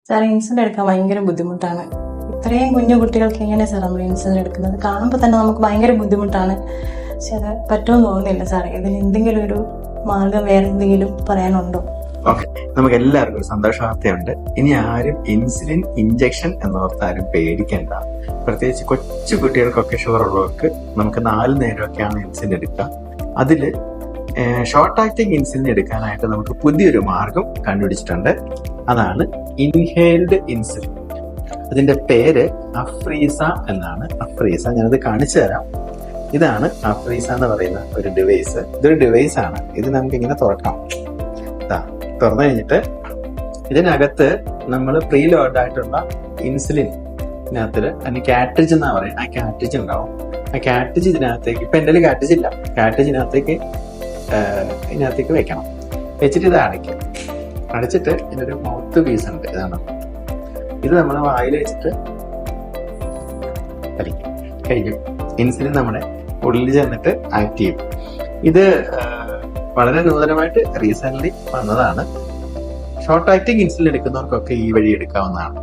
Sir insulin എടുക്കാൻ ഭയങ്കര ബുദ്ധിമുട്ടാണ്. ഇത്രയും കുഞ്ഞു കുട്ടികൾക്ക് എങ്ങനെയാണ് സാർ നമ്മൾ ഇൻസുലിൻ എടുക്കുന്നത്? കാണുമ്പോൾ തന്നെ നമുക്ക് ഭയങ്കര ബുദ്ധിമുട്ടാണ്. പക്ഷെ അത് പറ്റുമെന്ന് തോന്നുന്നില്ല സാറേ. ഇതിന് എന്തെങ്കിലും ഒരു മാർഗം വേറെ എന്തെങ്കിലും പറയാനുണ്ടോ? ഓക്കെ, നമുക്ക് എല്ലാവർക്കും ഒരു സന്തോഷ വാർത്തയുണ്ട്. ഇനി ആരും ഇൻസുലിൻ ഇഞ്ചക്ഷൻ എന്നോർത്ത് ആരും പേടിക്കേണ്ട. പ്രത്യേകിച്ച് കൊച്ചു കുട്ടികൾക്കൊക്കെ ഷുഗർ ഉള്ളവർക്ക് നമുക്ക് 4 നേരമൊക്കെയാണ് ഇൻസുലിൻ എടുക്കുക. അതിൽ ഷോർട്ട് ആക്ടിങ് ഇൻസുലിൻ എടുക്കാനായിട്ട് നമുക്ക് പുതിയൊരു മാർഗം കണ്ടുപിടിച്ചിട്ടുണ്ട്. അതാണ് ഇൻഹേൽഡ് ഇൻസുലിൻ. അതിന്റെ പേര് അഫ്രീസ എന്നാണ്. അഫ്രീസ ഞാനത് കാണിച്ചു തരാം. ഇതാണ് അഫ്രീസ എന്ന് പറയുന്ന ഒരു ഡിവൈസ്. ഇതൊരു ഡിവൈസ് ആണ്. ഇത് നമുക്ക് ഇങ്ങനെ തുറക്കാം. തുറന്നു കഴിഞ്ഞിട്ട് ഇതിനകത്ത് നമ്മൾ പ്രീ ലോഡ് ആയിട്ടുള്ള ഇൻസുലിനകത്ത് അതിന് കാട്രിഡ്ജ് എന്നാ പറയുന്നത്. ആ കാട്രിഡ്ജ് ഉണ്ടാവും. ആ കാട്രിഡ്ജ് ഇതിനകത്തേക്ക്, ഇപ്പൊ എന്റെ കാട്രിഡ്ജ് ഇല്ല, കാട്രിഡ്ജ് ഇതിനകത്തേക്ക് വെക്കണം. വെച്ചിട്ട് ഇത് അടയ്ക്കുക. അടച്ചിട്ട് ഇതിനൊരു മൗത്ത് പീസ് ഉണ്ട്. ഇതാണ്. ഇത് നമ്മൾ വായിൽ വെച്ചിട്ട് വലിക്കും. കഴിക്കും. ഇൻസുലിൻ നമ്മുടെ ഉള്ളിൽ ചെന്നിട്ട് ആക്ട് ചെയ്യും. ഇത് വളരെ നൂതനമായിട്ട് റീസെന്റ് വന്നതാണ്. ഷോർട്ട് ആക്ടിങ് ഇൻസുലിൻ എടുക്കുന്നവർക്കൊക്കെ ഈ വഴി എടുക്കാവുന്നതാണ്.